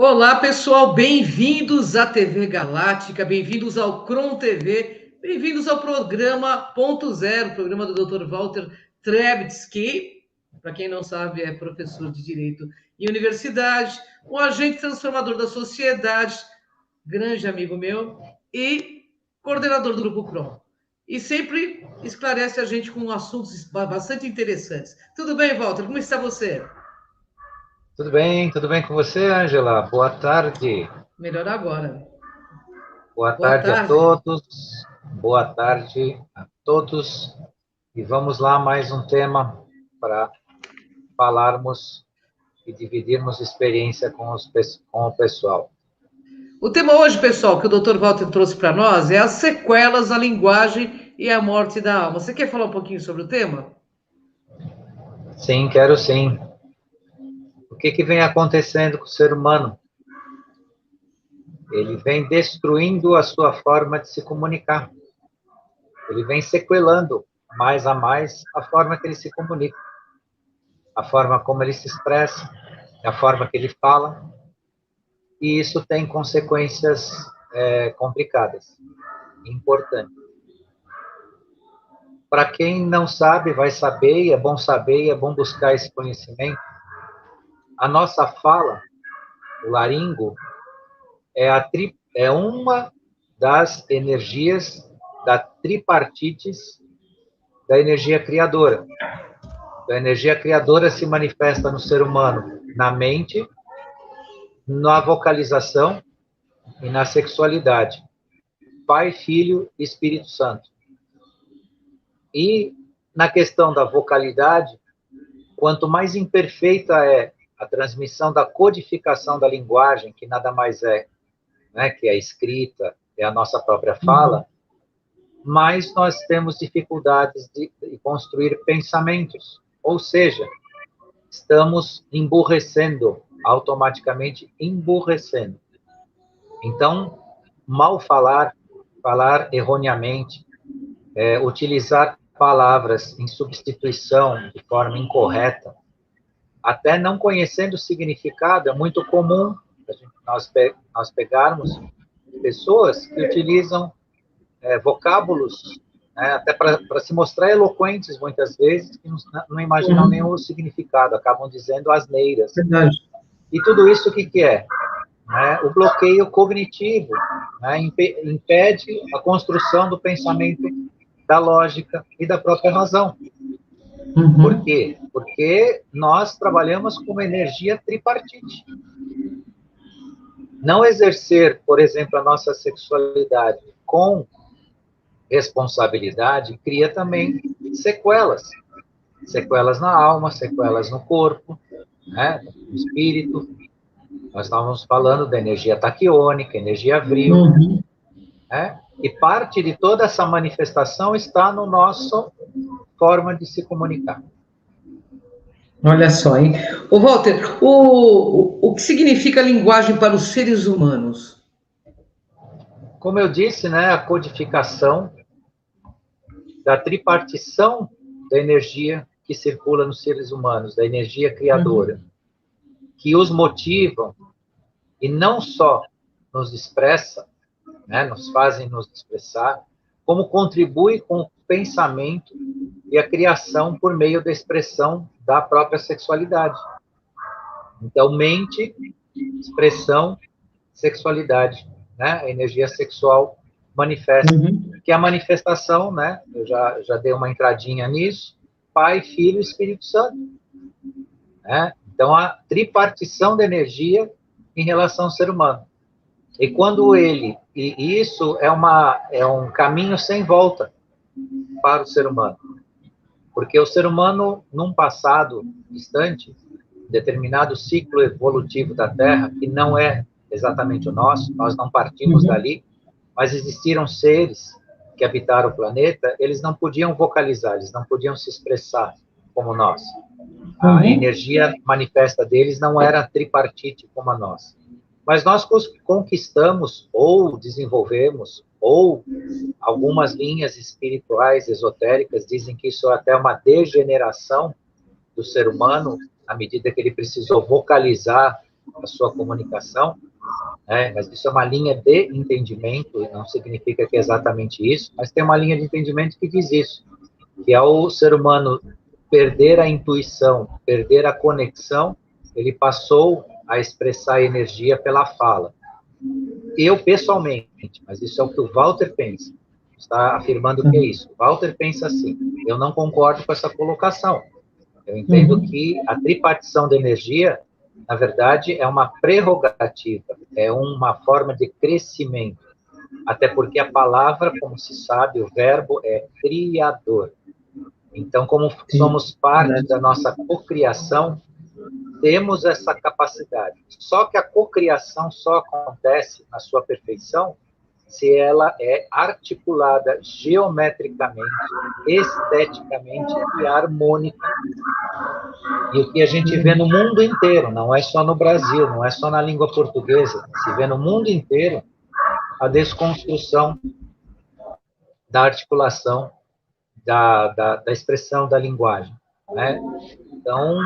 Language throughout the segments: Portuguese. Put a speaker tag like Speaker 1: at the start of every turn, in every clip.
Speaker 1: Olá, pessoal, bem-vindos à TV Galáctica, bem-vindos ao Cron TV, bem-vindos ao programa Ponto Zero, programa do Dr. Walter Trebitsky, para quem não sabe, é professor de Direito em universidade, um agente transformador da sociedade, grande amigo meu, e coordenador do Grupo Cron. E sempre esclarece a gente com assuntos bastante interessantes. Tudo bem, Walter? Como está você?
Speaker 2: Tudo bem com você, Ângela? Boa tarde.
Speaker 1: Melhor agora.
Speaker 2: Boa
Speaker 1: Boa
Speaker 2: tarde a
Speaker 1: tarde.
Speaker 2: todos. Boa tarde a todos. E vamos lá, mais um tema para falarmos e dividirmos experiência com o pessoal.
Speaker 1: O tema hoje, pessoal, que o Dr. Walter trouxe para nós é as sequelas da linguagem e a morte da alma. Você quer falar um pouquinho sobre o tema?
Speaker 2: Sim, quero sim. O que vem acontecendo com o ser humano? Ele vem destruindo a sua forma de se comunicar. Ele vem sequelando mais a mais a forma que ele se comunica, a forma como ele se expressa, a forma que ele fala, e isso tem consequências complicadas, importantes. Para quem não sabe, vai saber, e é bom buscar esse conhecimento. A nossa fala, o laringo, é uma das energias da tripartites da energia criadora. A energia criadora se manifesta no ser humano, na mente, na vocalização e na sexualidade. Pai, Filho e Espírito Santo. E na questão da vocalidade, quanto mais imperfeita é a transmissão da codificação da linguagem, que nada mais é, né, que é a escrita, é a nossa própria fala, mais nós temos dificuldades de construir pensamentos. Ou seja, estamos emburrecendo, automaticamente emburrecendo. Então, mal falar, falar erroneamente, utilizar palavras em substituição de forma incorreta, até não conhecendo o significado, é muito comum nós pegarmos pessoas que utilizam vocábulos, né, até para se mostrar eloquentes, muitas vezes, que não imaginam nem o significado, acabam dizendo asneiras.
Speaker 1: Verdade.
Speaker 2: E tudo isso o que é? O bloqueio cognitivo, né, impede a construção do pensamento, da lógica e da própria razão. Por quê? Porque nós trabalhamos com uma energia tripartite. Não exercer, por exemplo, a nossa sexualidade com responsabilidade cria também sequelas. Sequelas na alma, sequelas no corpo, né, no espírito. Nós estávamos falando da energia taquiônica, energia vril, né? E parte de toda essa manifestação está no nosso forma de se comunicar.
Speaker 1: Olha só, hein? Ô, Walter, o que significa linguagem para os seres humanos?
Speaker 2: Como eu disse, né, a codificação da tripartição da energia que circula nos seres humanos, da energia criadora, que os motivam e não só nos expressa, né, nos fazem nos expressar, como contribui com o pensamento e a criação por meio da expressão da própria sexualidade. Então, mente, expressão, sexualidade, né? A energia sexual manifesta, que é a manifestação, né? Eu já dei uma entradinha nisso, Pai, Filho e Espírito Santo. Né? Então, a tripartição da energia em relação ao ser humano. E quando e isso é um caminho sem volta para o ser humano. Porque o ser humano, num passado distante, determinado ciclo evolutivo da Terra, que não é exatamente o nosso, nós não partimos dali, mas existiram seres que habitaram o planeta, eles não podiam vocalizar, eles não podiam se expressar como nós. A energia manifesta deles não era tripartite como a nossa. Mas nós conquistamos ou desenvolvemos, ou algumas linhas espirituais, esotéricas, dizem que isso é até uma degeneração do ser humano, à medida que ele precisou vocalizar a sua comunicação, né? Mas isso é uma linha de entendimento, não significa que é exatamente isso, mas tem uma linha de entendimento que diz isso, que ao ser humano perder a intuição, perder a conexão, ele passou a expressar a energia pela fala. Eu, pessoalmente, mas isso é o que o Walter pensa, está afirmando que é isso. O Walter pensa assim, eu não concordo com essa colocação. Eu entendo que a tripartição da energia, na verdade, é uma prerrogativa, é uma forma de crescimento. Até porque a palavra, como se sabe, o verbo é criador. Então, como somos parte da nossa cocriação, temos essa capacidade. Só que a cocriação só acontece na sua perfeição se ela é articulada geometricamente, esteticamente e harmônica. E o que a gente vê no mundo inteiro, não é só no Brasil, não é só na língua portuguesa, se vê no mundo inteiro a desconstrução da articulação, da expressão da linguagem, né? Então,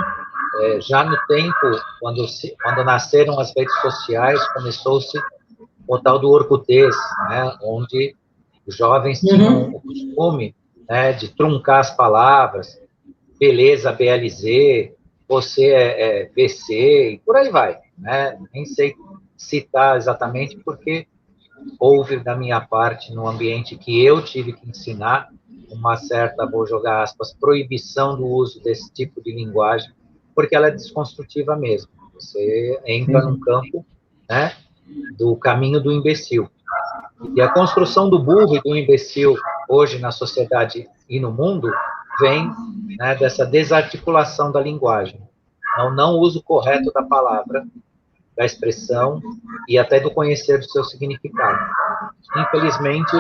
Speaker 2: já no tempo, quando nasceram as redes sociais, começou-se o tal do Orkutês, né? Onde os jovens tinham o costume, né, de truncar as palavras, beleza, BLZ, você é VC, e por aí vai, né? Nem sei citar exatamente, porque houve da minha parte, no ambiente que eu tive que ensinar, uma certa, vou jogar aspas, proibição do uso desse tipo de linguagem, porque ela é desconstrutiva mesmo. Você entra num campo, né, do caminho do imbecil. E a construção do burro e do imbecil hoje na sociedade e no mundo vem, né, dessa desarticulação da linguagem. Não uso correto da palavra, da expressão e até do conhecer do seu significado. Infelizmente,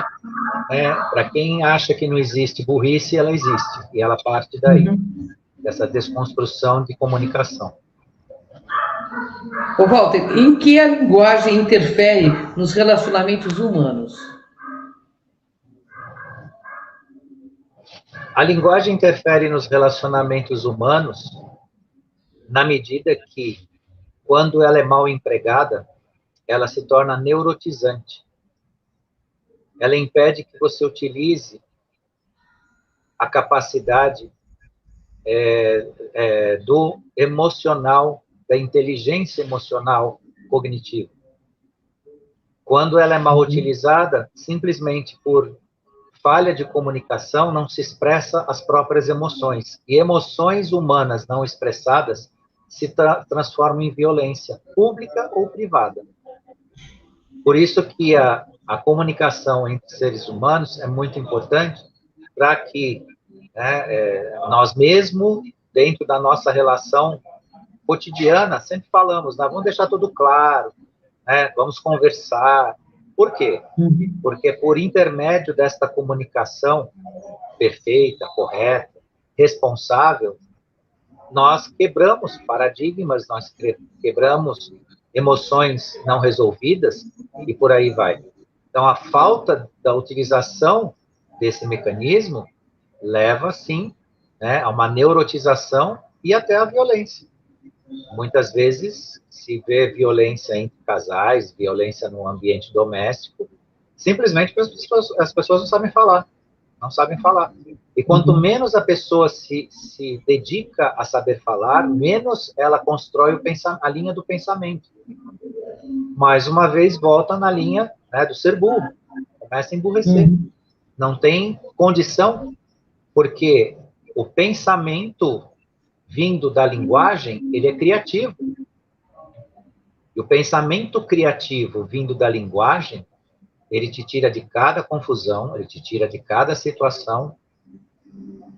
Speaker 2: para quem acha que não existe burrice, ela existe. E ela parte daí, dessa desconstrução de comunicação.
Speaker 1: Ô, Walter, em que a linguagem interfere nos relacionamentos humanos?
Speaker 2: A linguagem interfere nos relacionamentos humanos na medida que, quando ela é mal empregada, ela se torna neurotizante. Ela impede que você utilize a capacidade do emocional, da inteligência emocional cognitiva. Quando ela é mal utilizada, simplesmente por falha de comunicação, não se expressa as próprias emoções. E emoções humanas não expressadas se transformam em violência, pública ou privada. Por isso que a comunicação entre seres humanos é muito importante para que, né, nós mesmo, dentro da nossa relação cotidiana, sempre falamos, né, vamos deixar tudo claro, né, vamos conversar. Por quê? Porque por intermédio desta comunicação perfeita, correta, responsável, nós quebramos paradigmas, nós quebramos emoções não resolvidas e por aí vai. Então, a falta da utilização desse mecanismo leva, sim, né, a uma neurotização e até a violência. Muitas vezes se vê violência entre casais, violência no ambiente doméstico, simplesmente porque as pessoas não sabem falar. Não sabem falar. E quanto menos a pessoa se dedica a saber falar, menos ela constrói a linha do pensamento. Mais uma vez, volta na linha, né, do ser burro. Começa a emburrecer. Não tem condição, porque o pensamento vindo da linguagem, ele é criativo. E o pensamento criativo vindo da linguagem, ele te tira de cada confusão, ele te tira de cada situação,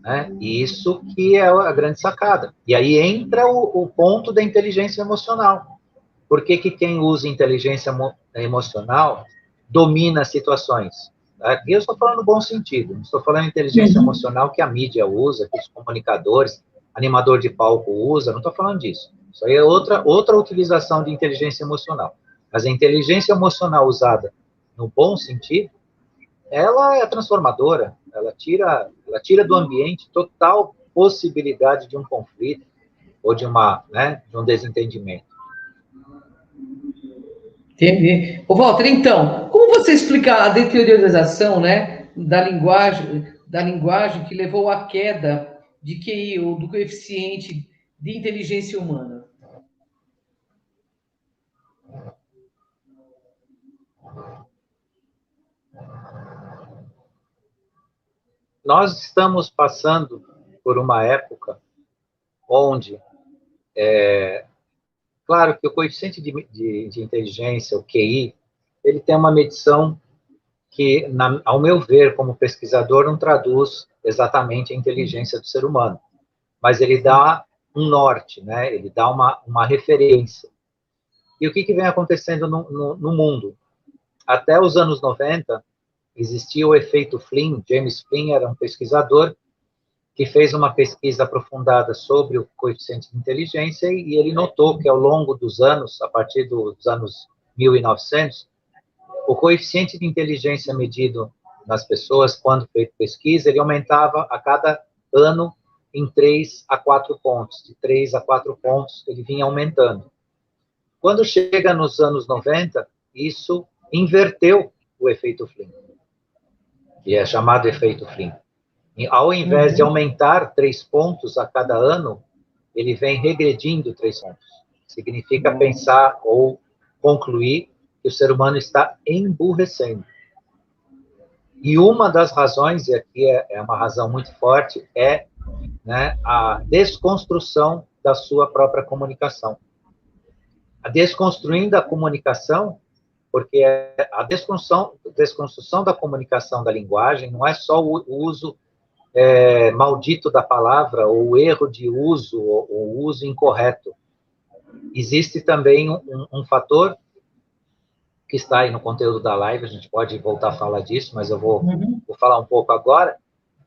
Speaker 2: né? E isso que é a grande sacada. E aí entra o ponto da inteligência emocional. Por que quem usa inteligência emocional domina situações? Aqui eu estou falando no bom sentido, não estou falando inteligência emocional que a mídia usa, que os comunicadores, animador de palco usa, não estou falando disso. Isso aí é outra utilização de inteligência emocional. Mas a inteligência emocional usada no bom sentido, ela é transformadora, ela tira do ambiente total possibilidade de um conflito ou de um desentendimento.
Speaker 1: Entendi. Ô, Walter, então, como você explica a deteriorização, né, da linguagem que levou à queda de QI, ou do coeficiente de inteligência humana?
Speaker 2: Nós estamos passando por uma época onde, claro que o coeficiente de inteligência, o QI, ele tem uma medição que, ao meu ver, como pesquisador, não traduz exatamente a inteligência do ser humano, mas ele dá um norte, né? Ele dá uma referência. E o que vem acontecendo no mundo? Até os anos 90, existia o efeito Flynn. James Flynn era um pesquisador que fez uma pesquisa aprofundada sobre o coeficiente de inteligência e ele notou que, ao longo dos anos, a partir dos anos 1900, o coeficiente de inteligência medido nas pessoas, quando feito pesquisa, ele aumentava a cada ano em 3 a 4 pontos. De 3 a 4 pontos, ele vinha aumentando. Quando chega nos anos 90, isso inverteu o efeito Flynn, que é chamado efeito Flynn. E, ao invés de aumentar 3 pontos a cada ano, ele vem regredindo 3 pontos. Significa pensar ou concluir que o ser humano está emburrecendo. E uma das razões, e aqui é uma razão muito forte, é, né, a desconstrução da sua própria comunicação. A desconstruindo a comunicação, porque a desconstrução da comunicação, da linguagem, não é só o uso maldito da palavra, ou o erro de uso, ou o uso incorreto. Existe também um fator que está aí no conteúdo da live, a gente pode voltar a falar disso, mas eu vou falar um pouco agora,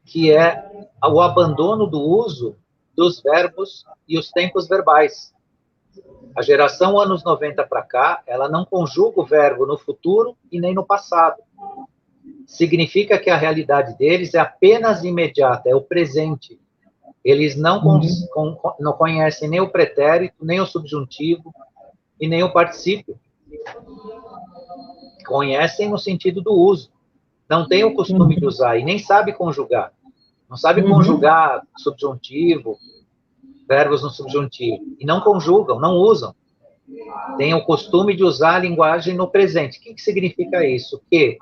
Speaker 2: que é o abandono do uso dos verbos e os tempos verbais. A geração anos 90 para cá, ela não conjuga o verbo no futuro e nem no passado. Significa que a realidade deles é apenas imediata, é o presente. Eles não conhecem nem o pretérito, nem o subjuntivo e nem o particípio. Conhecem no sentido do uso. Não tem o costume de usar e nem sabe conjugar. Não sabe conjugar subjuntivo, verbos no subjuntivo. E não conjugam, não usam. Tem o costume de usar a linguagem no presente. O que significa isso? Que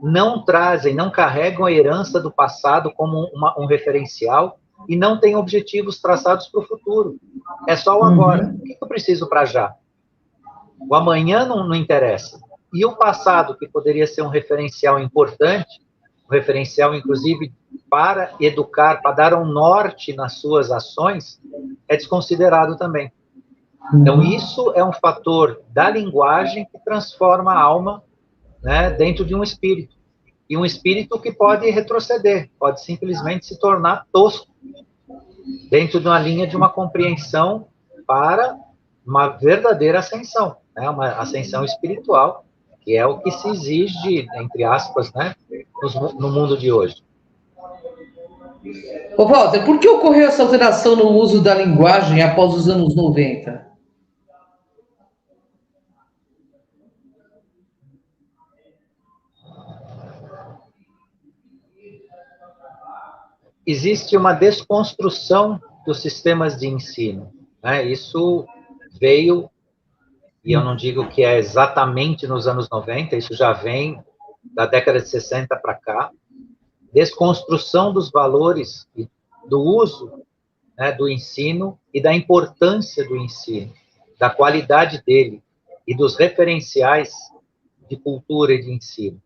Speaker 2: não trazem, não carregam a herança do passado como um referencial e não têm objetivos traçados para o futuro. É só o agora. O que eu preciso para já? O amanhã não interessa. E o passado, que poderia ser um referencial importante, um referencial, inclusive, para educar, para dar um norte nas suas ações, é desconsiderado também. Então, isso é um fator da linguagem que transforma a alma, né, dentro de um espírito. E um espírito que pode retroceder, pode simplesmente se tornar tosco, dentro de uma linha de uma compreensão para uma verdadeira ascensão, né, uma ascensão espiritual, que é o que se exige, entre aspas, né, no mundo de hoje.
Speaker 1: Ô, Walter, por que ocorreu essa alteração no uso da linguagem após os anos 90?
Speaker 2: Existe uma desconstrução dos sistemas de ensino, né? Isso veio, e eu não digo que é exatamente nos anos 90, isso já vem da década de 60 para cá, desconstrução dos valores do uso, né, do ensino e da importância do ensino, da qualidade dele e dos referenciais de cultura e de ensino.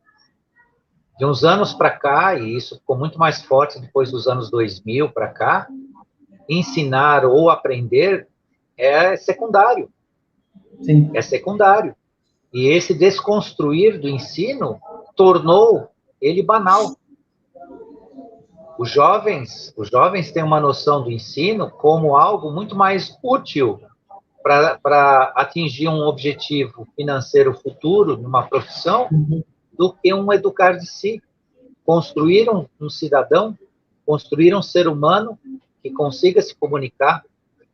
Speaker 2: De uns anos para cá, e isso ficou muito mais forte depois dos anos 2000 para cá, ensinar ou aprender é secundário.
Speaker 1: Sim.
Speaker 2: É secundário. E esse desconstruir do ensino tornou ele banal. Os jovens têm uma noção do ensino como algo muito mais útil para atingir um objetivo financeiro futuro numa profissão do que um educar de si. Construir um cidadão, construir um ser humano que consiga se comunicar,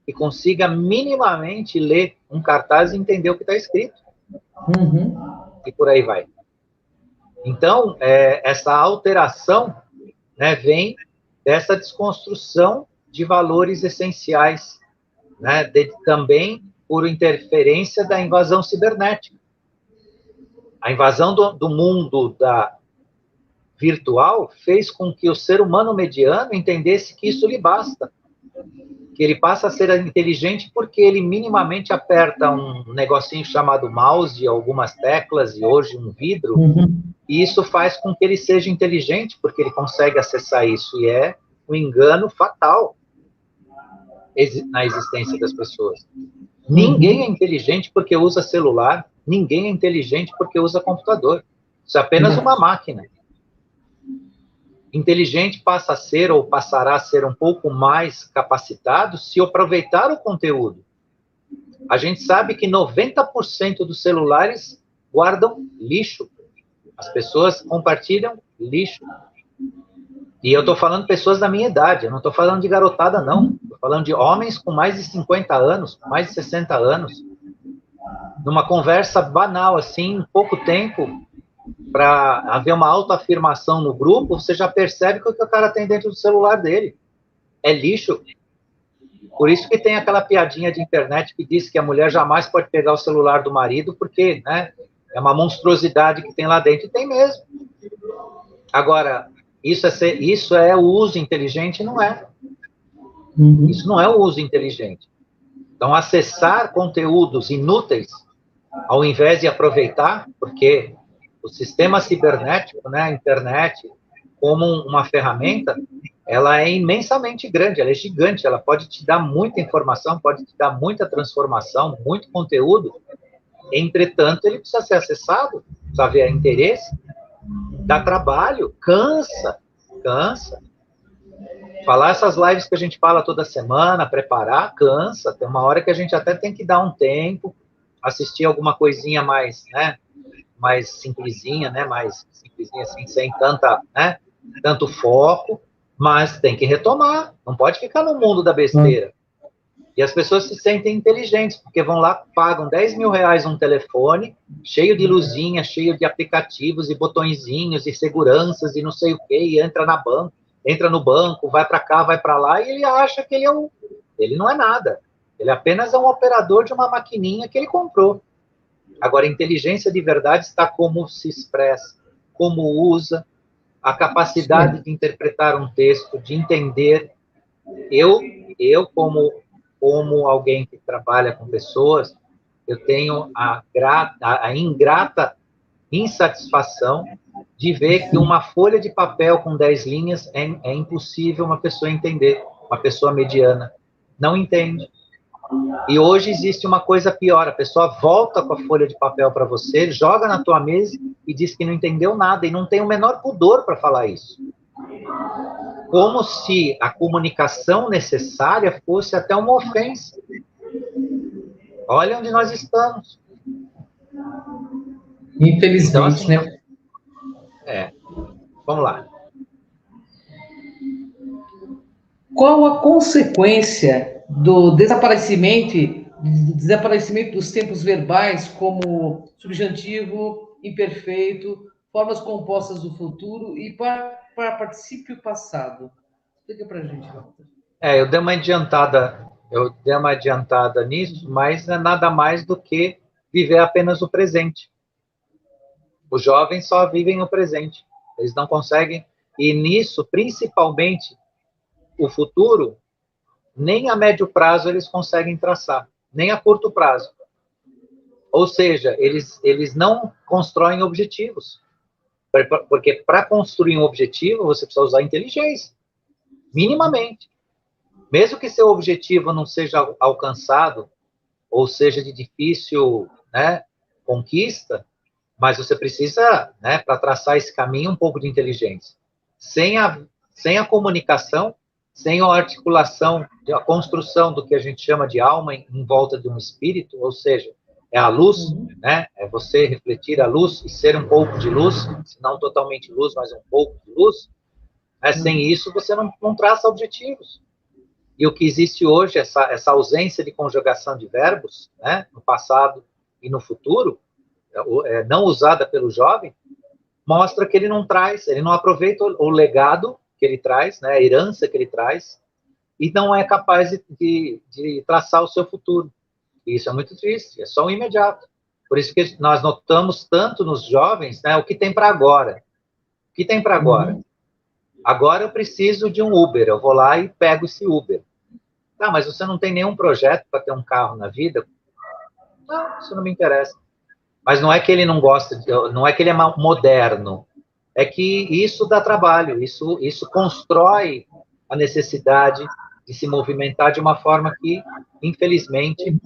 Speaker 2: que consiga minimamente ler um cartaz e entender o que está escrito. E por aí vai. Então, essa alteração, né, vem dessa desconstrução de valores essenciais, né, também por interferência da invasão cibernética. A invasão do mundo virtual fez com que o ser humano mediano entendesse que isso lhe basta, que ele passa a ser inteligente porque ele minimamente aperta um negocinho chamado mouse, algumas teclas e hoje um vidro, e isso faz com que ele seja inteligente, porque ele consegue acessar isso, e é um engano fatal na existência das pessoas. Ninguém é inteligente porque usa celular, ninguém é inteligente porque usa computador. Isso é apenas uma máquina. Inteligente passa a ser, ou passará a ser um pouco mais capacitado se aproveitar o conteúdo. A gente sabe que 90% dos celulares guardam lixo. As pessoas compartilham lixo. E eu estou falando de pessoas da minha idade, eu não estou falando de garotada, não. Estou falando de homens com mais de 50 anos, com mais de 60 anos. Numa conversa banal, assim, em pouco tempo, para haver uma autoafirmação no grupo, você já percebe que o que o cara tem dentro do celular dele é lixo. Por isso que tem aquela piadinha de internet que diz que a mulher jamais pode pegar o celular do marido, porque, né, é uma monstruosidade que tem lá dentro, e tem mesmo. Agora, isso é o uso inteligente? Não é. Isso não é o uso inteligente. Então, acessar conteúdos inúteis, ao invés de aproveitar, porque o sistema cibernético, né, a internet, como uma ferramenta, ela é imensamente grande, ela é gigante, ela pode te dar muita informação, pode te dar muita transformação, muito conteúdo. Entretanto, ele precisa ser acessado, precisa haver interesse, dá trabalho, cansa. Falar essas lives que a gente fala toda semana, preparar, cansa. Tem uma hora que a gente até tem que dar um tempo, assistir alguma coisinha mais, né, mais simplesinha, né, mais simplesinha assim, sem tanto foco, mas tem que retomar, não pode ficar no mundo da besteira. E as pessoas se sentem inteligentes, porque vão lá, pagam 10 mil reais um telefone, cheio de luzinha, cheio de aplicativos e botõezinhos e seguranças e não sei o quê, e entra no banco, vai para cá, vai para lá, e ele acha que ele não é nada. Ele apenas é um operador de uma maquininha que ele comprou. Agora, a inteligência de verdade está como se expressa, como usa, a capacidade de interpretar um texto, de entender. Eu como alguém que trabalha com pessoas, eu tenho a ingrata insatisfação de ver que uma folha de papel com 10 linhas é impossível uma pessoa entender, uma pessoa mediana. Não entende. E hoje existe uma coisa pior, a pessoa volta com a folha de papel para você, joga na tua mesa e diz que não entendeu nada, e não tem o menor pudor para falar isso. Como se a comunicação necessária fosse até uma ofensa. Olha onde nós estamos.
Speaker 1: Infelizmente, então, assim,
Speaker 2: né? Vamos lá.
Speaker 1: Qual a consequência do desaparecimento dos tempos verbais como subjuntivo, imperfeito, formas compostas do futuro e para particípio passado? Explica para a gente, Walter.
Speaker 2: Eu dei uma adiantada nisso, mas não é nada mais do que viver apenas o presente. Os jovens só vivem o presente. Eles não conseguem, e nisso, principalmente, o futuro, nem a médio prazo eles conseguem traçar, nem a curto prazo. Ou seja, eles não constroem objetivos. Porque para construir um objetivo, você precisa usar inteligência, minimamente. Mesmo que seu objetivo não seja alcançado, ou seja de difícil, né, conquista, mas você precisa, né, para traçar esse caminho, um pouco de inteligência. Sem a comunicação, sem a articulação, a construção do que a gente chama de alma em volta de um espírito, ou seja, é a luz, né? É você refletir a luz e ser um pouco de luz, se não totalmente luz, mas um pouco de luz. Sem isso, você não traça objetivos. E o que existe hoje, essa ausência de conjugação de verbos, né, no passado e no futuro, não usada pelo jovem, mostra que ele não traz, ele não aproveita o legado que ele traz, né, a herança que ele traz, e não é capaz de traçar o seu futuro. E isso é muito triste, é só um imediato. Por isso que nós notamos tanto nos jovens, né, o que tem para agora. O que tem para agora?
Speaker 1: Uhum.
Speaker 2: Agora eu preciso de um Uber, eu vou lá e pego esse Uber. Tá, mas você não tem nenhum projeto para ter um carro na vida? Não, isso não me interessa. Mas não é que ele não gosta, não é que ele é moderno, é que isso dá trabalho, isso constrói a necessidade de se movimentar de uma forma que, infelizmente,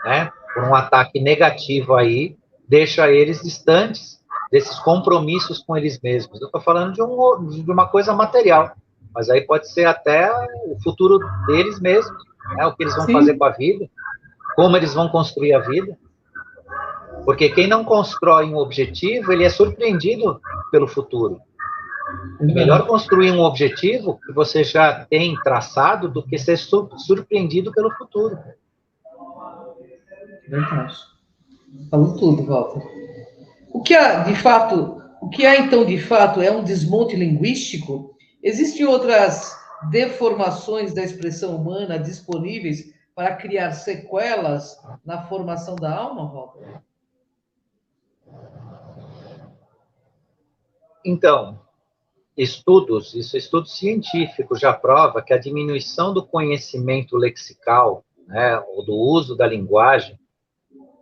Speaker 2: né, por um ataque negativo aí, deixa eles distantes desses compromissos com eles mesmos. Eu estou falando de uma coisa material, mas aí pode ser até o futuro deles mesmos, né, o que eles vão fazer com a vida, como eles vão construir a vida. Porque quem não constrói um objetivo, ele é surpreendido pelo futuro. É melhor construir um objetivo que você já tem traçado do que ser surpreendido pelo futuro.
Speaker 1: Verdade. Falou tudo, Walter. O que há, então, de fato, é um desmonte linguístico? Existem outras deformações da expressão humana disponíveis para criar sequelas na formação da alma, Walter?
Speaker 2: Então, estudos científicos já prova que a diminuição do conhecimento lexical, né, ou do uso da linguagem,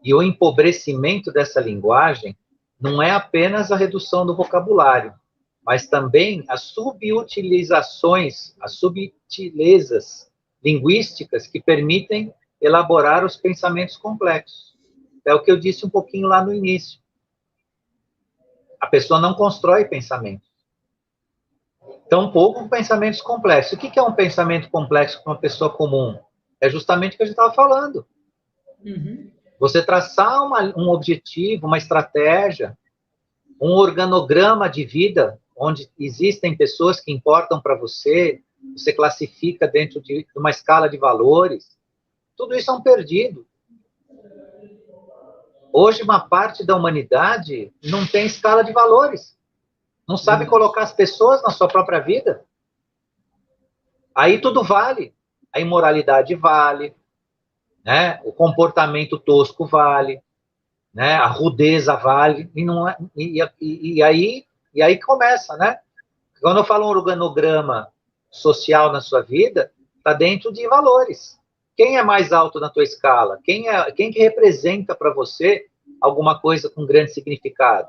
Speaker 2: e o empobrecimento dessa linguagem não é apenas a redução do vocabulário, mas também as subutilizações, as subtilezas linguísticas que permitem elaborar os pensamentos complexos. É o que eu disse um pouquinho lá no início. A pessoa não constrói pensamentos. Tampouco pensamentos complexos. O que é um pensamento complexo para uma pessoa comum? É justamente o que a gente estava falando.
Speaker 1: Uhum.
Speaker 2: Você traçar um objetivo, uma estratégia, um organograma de vida, onde existem pessoas que importam para você, você classifica dentro de uma escala de valores, tudo isso é um perdido. Hoje, uma parte da humanidade não tem escala de valores, não sabe colocar as pessoas na sua própria vida. Aí tudo vale. A imoralidade vale, né? O comportamento tosco vale, né? A rudeza vale, e aí começa, né? Quando eu falo um organograma social na sua vida, está dentro de valores. Quem é mais alto na tua escala? Quem que representa para você alguma coisa com grande significado?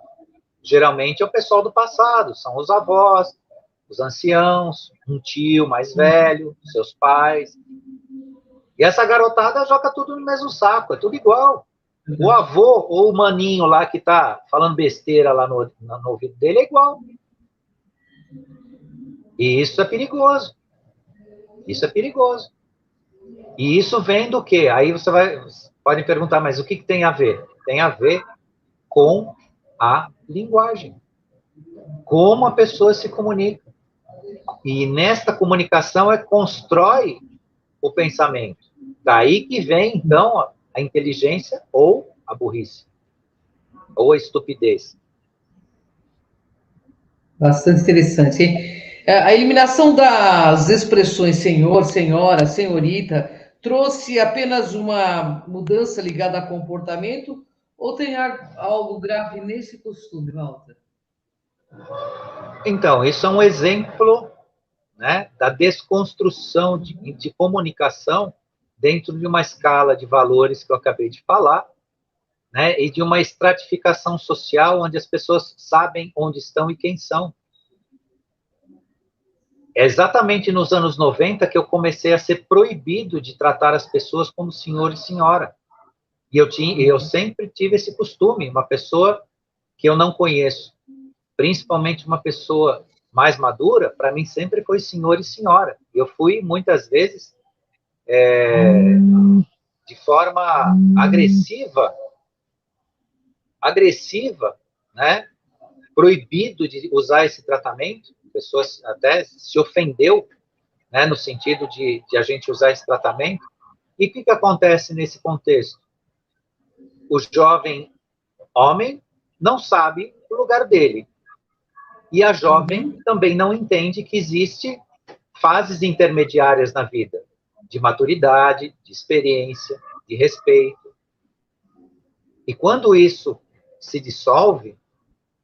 Speaker 2: Geralmente é o pessoal do passado, são os avós, os anciãos, um tio mais velho, seus pais. E essa garotada joga tudo no mesmo saco, é tudo igual. O avô ou o maninho lá que tá falando besteira lá no ouvido dele é igual. E isso é perigoso. Isso é perigoso. E isso vem do quê? Aí você pode perguntar, mas o que tem a ver? Tem a ver com a linguagem. Como a pessoa se comunica. E nesta comunicação constrói o pensamento. Daí que vem, então, a inteligência ou a burrice. Ou a estupidez.
Speaker 1: Bastante interessante, hein? A eliminação das expressões senhor, senhora, senhorita trouxe apenas uma mudança ligada a comportamento ou tem algo grave nesse costume, Walter?
Speaker 2: Então, isso é um exemplo, né, da desconstrução de comunicação dentro de uma escala de valores que eu acabei de falar, né, e de uma estratificação social onde as pessoas sabem onde estão e quem são. É exatamente nos anos 90 que eu comecei a ser proibido de tratar as pessoas como senhor e senhora. E eu sempre tive esse costume, uma pessoa que eu não conheço, principalmente uma pessoa mais madura, para mim sempre foi senhor e senhora. Eu fui, muitas vezes, de forma agressiva, né? Proibido de usar esse tratamento. Pessoas até se ofendeu, né? No sentido de a gente usar esse tratamento. E o que acontece nesse contexto? O jovem homem não sabe o lugar dele. E a jovem também não entende que existe fases intermediárias na vida, de maturidade, de experiência, de respeito. E quando isso se dissolve,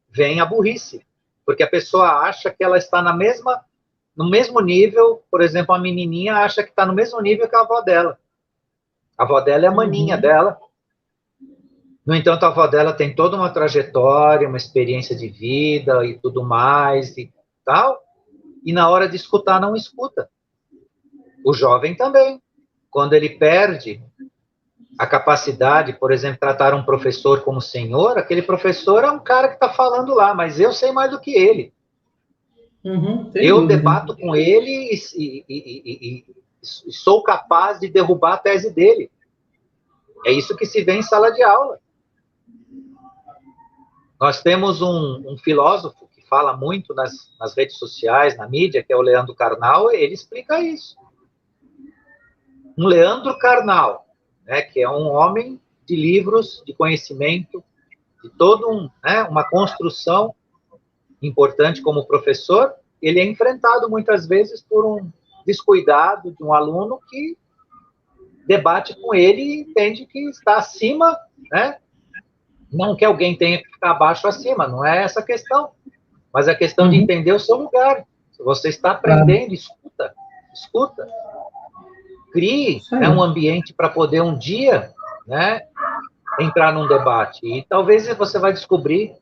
Speaker 2: vem a burrice, porque a pessoa acha que ela está no mesmo nível, por exemplo, a menininha acha que está no mesmo nível que a avó dela. A avó dela é a maninha dela. No entanto, a avó dela tem toda uma trajetória, uma experiência de vida e tudo mais e tal, e na hora de escutar, não escuta. O jovem também. Quando ele perde a capacidade, por exemplo, tratar um professor como senhor, aquele professor é um cara que está falando lá, mas eu sei mais do que ele. Eu debato com ele e sou capaz de derrubar a tese dele. É isso que se vê em sala de aula. Nós temos um filósofo que fala muito nas redes sociais, na mídia, que é o Leandro Carnal, ele explica isso. Um Leandro Carnal, né, que é um homem de livros, de conhecimento, de toda uma construção importante como professor, ele é enfrentado muitas vezes por um descuidado de um aluno que debate com ele e entende que está acima, né? Não que alguém tenha que ficar abaixo ou acima, não é essa a questão, mas a questão de entender o seu lugar. Se você está aprendendo, escuta. Crie um ambiente para poder um dia, né, entrar num debate. E talvez você vai descobrir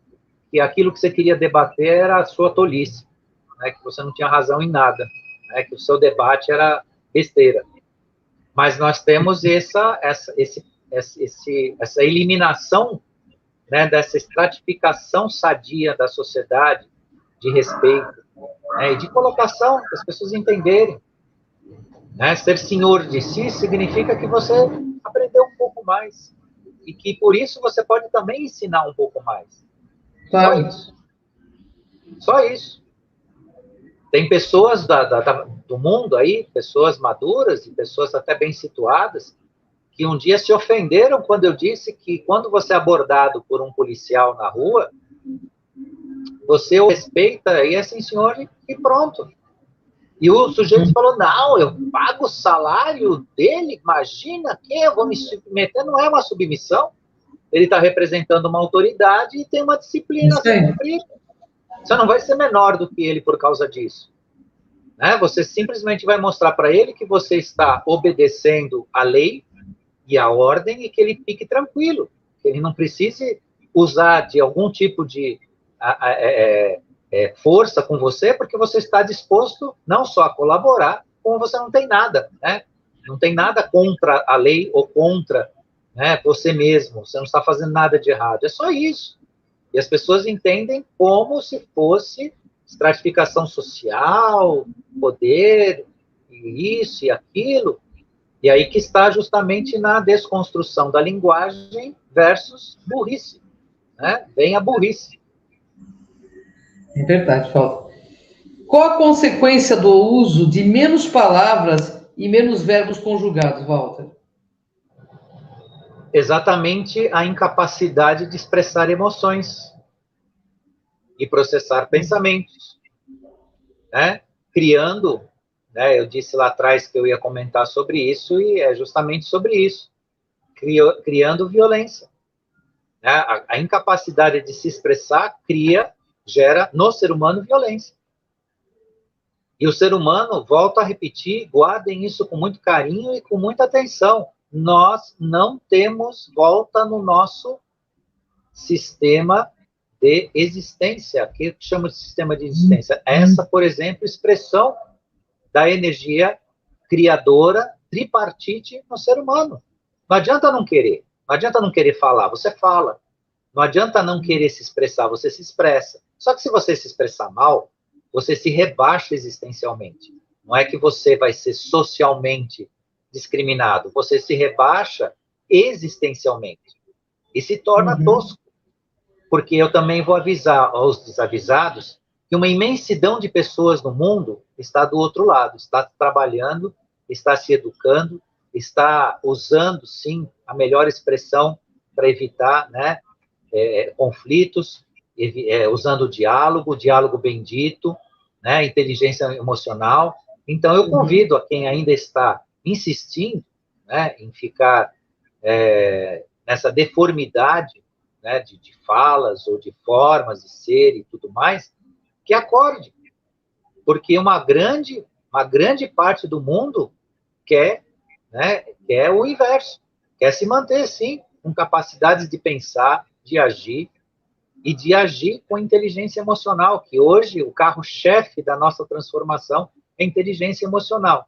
Speaker 2: que aquilo que você queria debater era a sua tolice, né, que você não tinha razão em nada, né, que o seu debate era besteira. Mas nós temos essa eliminação, né, dessa estratificação sadia da sociedade, de respeito, né, e de colocação, para as pessoas entenderem. Né? Ser senhor de si significa que você aprendeu um pouco mais. E que, por isso, você pode também ensinar um pouco mais. Claro. Só isso. Só isso. Tem pessoas do mundo aí, pessoas maduras e pessoas até bem situadas, que um dia se ofenderam quando eu disse que quando você é abordado por um policial na rua, você o respeita e é assim, senhor, e pronto. E o sujeito falou, não, eu pago o salário dele, imagina que eu vou me submeter, não é uma submissão. Ele está representando uma autoridade e tem uma disciplina a ser cumprida. Você não vai ser menor do que ele por causa disso. Né? Você simplesmente vai mostrar para ele que você está obedecendo a lei e a ordem e que ele fique tranquilo, que ele não precise usar de algum tipo de força com você, porque você está disposto não só a colaborar, como você não tem nada, né? Não tem nada contra a lei ou contra, né, você mesmo, você não está fazendo nada de errado, é só isso. E as pessoas entendem como se fosse estratificação social, poder, isso e aquilo, e aí que está justamente na desconstrução da linguagem versus burrice, né? Vem a burrice.
Speaker 1: É verdade, Walter. Qual a consequência do uso de menos palavras e menos verbos conjugados, Walter?
Speaker 2: Exatamente a incapacidade de expressar emoções e processar pensamentos, né? Criando, né, eu disse lá atrás que eu ia comentar sobre isso, e é justamente sobre isso, criando violência. Né? A incapacidade de se expressar gera no ser humano violência. E o ser humano, volto a repetir, guardem isso com muito carinho e com muita atenção. Nós não temos volta no nosso sistema de existência. O que chama de sistema de existência? Essa, por exemplo, expressão da energia criadora tripartite no ser humano. Não adianta não querer. Não adianta não querer falar, você fala. Não adianta não querer se expressar, você se expressa. Só que se você se expressar mal, você se rebaixa existencialmente. Não é que você vai ser socialmente discriminado, você se rebaixa existencialmente e se torna tosco. Porque eu também vou avisar aos desavisados que uma imensidão de pessoas no mundo está do outro lado, está trabalhando, está se educando, está usando, sim, a melhor expressão para evitar, né, conflitos, usando o diálogo bendito, né, inteligência emocional. Então, eu convido a quem ainda está insistindo, né, em ficar nessa deformidade, né, de falas ou de formas de ser e tudo mais, que acorde, porque uma grande parte do mundo quer, né, quer o inverso, quer se manter, sim, com capacidades de pensar, de agir, e de agir com inteligência emocional, que hoje o carro-chefe da nossa transformação é inteligência emocional.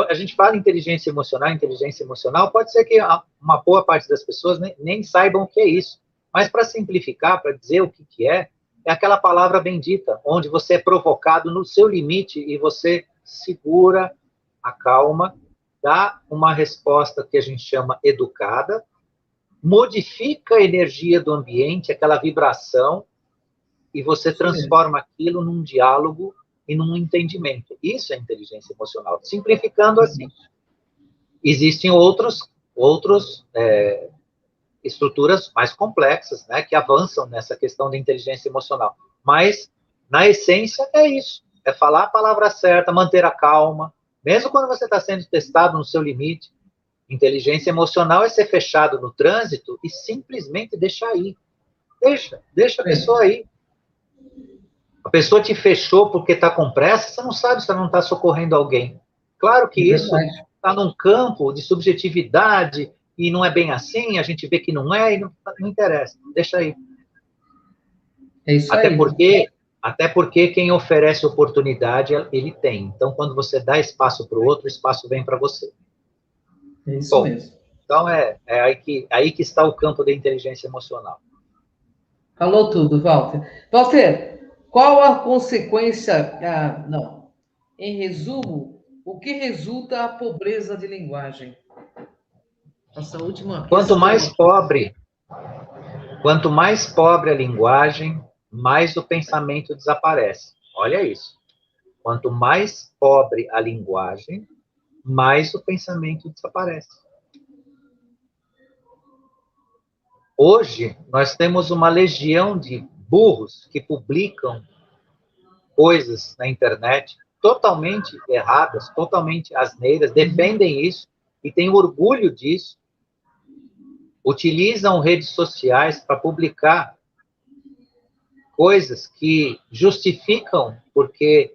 Speaker 2: A gente fala inteligência emocional, pode ser que uma boa parte das pessoas nem saibam o que é isso, mas para simplificar, para dizer o que é aquela palavra bendita, onde você é provocado no seu limite e você segura, acalma, dá uma resposta que a gente chama educada, modifica a energia do ambiente, aquela vibração, e você transforma aquilo num diálogo e num entendimento. Isso é inteligência emocional. Simplificando assim. Existem outros estruturas mais complexas, né, que avançam nessa questão da inteligência emocional. Mas, na essência, é isso. É falar a palavra certa, manter a calma, mesmo quando você está sendo testado no seu limite. Inteligência emocional é ser fechado no trânsito e simplesmente deixar ir. Deixa a pessoa ir. A pessoa te fechou porque está com pressa, você não sabe se ela não está socorrendo alguém. Claro que isso está num campo de subjetividade e não é bem assim, a gente vê que não é e não interessa. Deixa aí.
Speaker 1: É isso aí.
Speaker 2: Até porque quem oferece oportunidade, ele tem. Então, quando você dá espaço para o outro, o espaço vem para você.
Speaker 1: É isso mesmo.
Speaker 2: Então, é aí que está o campo da inteligência emocional.
Speaker 1: Falou tudo, Walter. Walter, qual a consequência... Em resumo, o que resulta a pobreza de linguagem? Nossa última questão.
Speaker 2: Quanto mais pobre a linguagem, mais o pensamento desaparece. Olha isso. Quanto mais pobre a linguagem, mais o pensamento desaparece. Hoje, nós temos uma legião de burros que publicam coisas na internet totalmente erradas, totalmente asneiras, defendem isso e têm orgulho disso, utilizam redes sociais para publicar coisas que justificam porque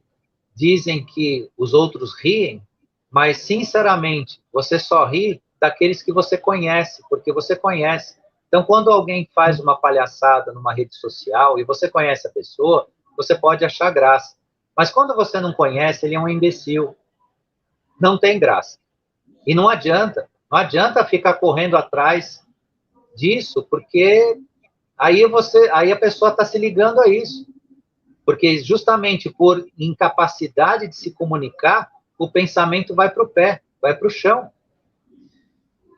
Speaker 2: dizem que os outros riem, mas, sinceramente, você só ri daqueles que você conhece, porque você conhece. Então, quando alguém faz uma palhaçada numa rede social e você conhece a pessoa, você pode achar graça. Mas quando você não conhece, ele é um imbecil. Não tem graça. E não adianta ficar correndo atrás disso, porque aí a pessoa está se ligando a isso. Porque justamente por incapacidade de se comunicar, o pensamento vai para o pé, vai para o chão.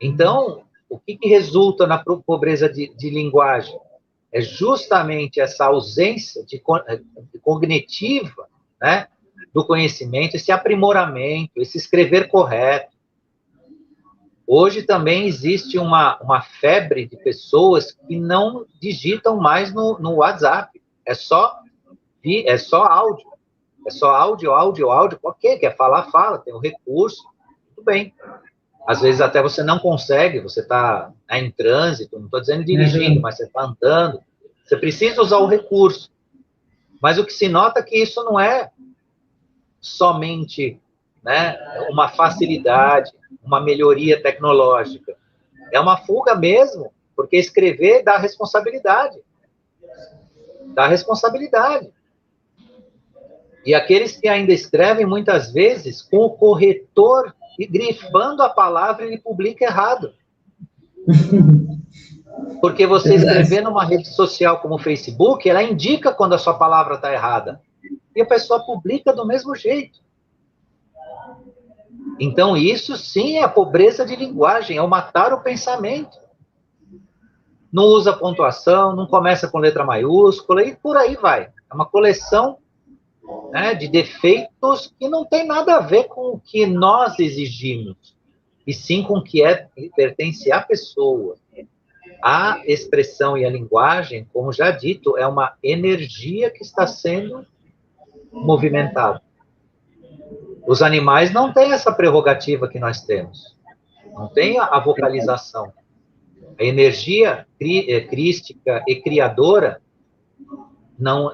Speaker 2: Então, o que resulta na pobreza de linguagem? É justamente essa ausência de cognitiva, né, do conhecimento, esse aprimoramento, esse escrever correto. Hoje também existe uma febre de pessoas que não digitam mais no WhatsApp. É só áudio. É só áudio. Ok, quer falar, fala, tem o recurso, tudo bem. Às vezes até você não consegue, você está em trânsito, não estou dizendo dirigindo, mas você está andando. Você precisa usar o recurso. Mas o que se nota é que isso não é somente, né, uma facilidade, uma melhoria tecnológica. É uma fuga mesmo, porque escrever dá responsabilidade. Dá responsabilidade. E aqueles que ainda escrevem, muitas vezes, com o corretor grifando a palavra, ele publica errado. Porque você escrever numa rede social como o Facebook, ela indica quando a sua palavra está errada. E a pessoa publica do mesmo jeito. Então, isso sim é a pobreza de linguagem, é o matar o pensamento. Não usa pontuação, não começa com letra maiúscula, e por aí vai. É uma coleção, né, de defeitos que não tem nada a ver com o que nós exigimos, e sim com o que pertence à pessoa. A expressão e a linguagem, como já dito, é uma energia que está sendo movimentada. Os animais não têm essa prerrogativa que nós temos. Não tem a vocalização. A energia crística e criadora,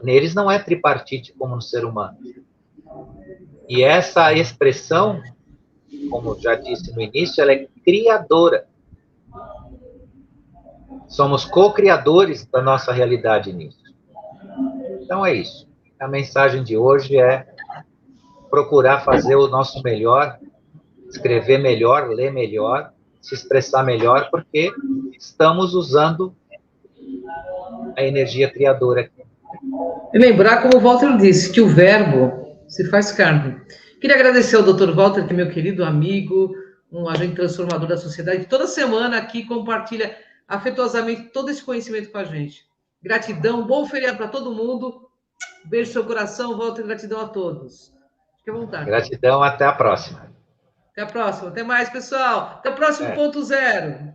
Speaker 2: neles não é tripartite como no ser humano. E essa expressão, como já disse no início, ela é criadora. Somos co-criadores da nossa realidade nisso. Então é isso. A mensagem de hoje é procurar fazer o nosso melhor, escrever melhor, ler melhor, se expressar melhor, porque estamos usando a energia criadora aqui.
Speaker 1: E lembrar, como o Walter disse, que o verbo se faz carne. Queria agradecer ao Dr. Walter, que é meu querido amigo, um agente transformador da sociedade, que toda semana aqui compartilha afetuosamente todo esse conhecimento com a gente. Gratidão, bom feriado para todo mundo. Beijo no seu coração, Walter, gratidão a todos. Fique à vontade.
Speaker 2: Gratidão, até a próxima.
Speaker 1: Até a próxima. Até mais, pessoal. Até o próximo ponto zero.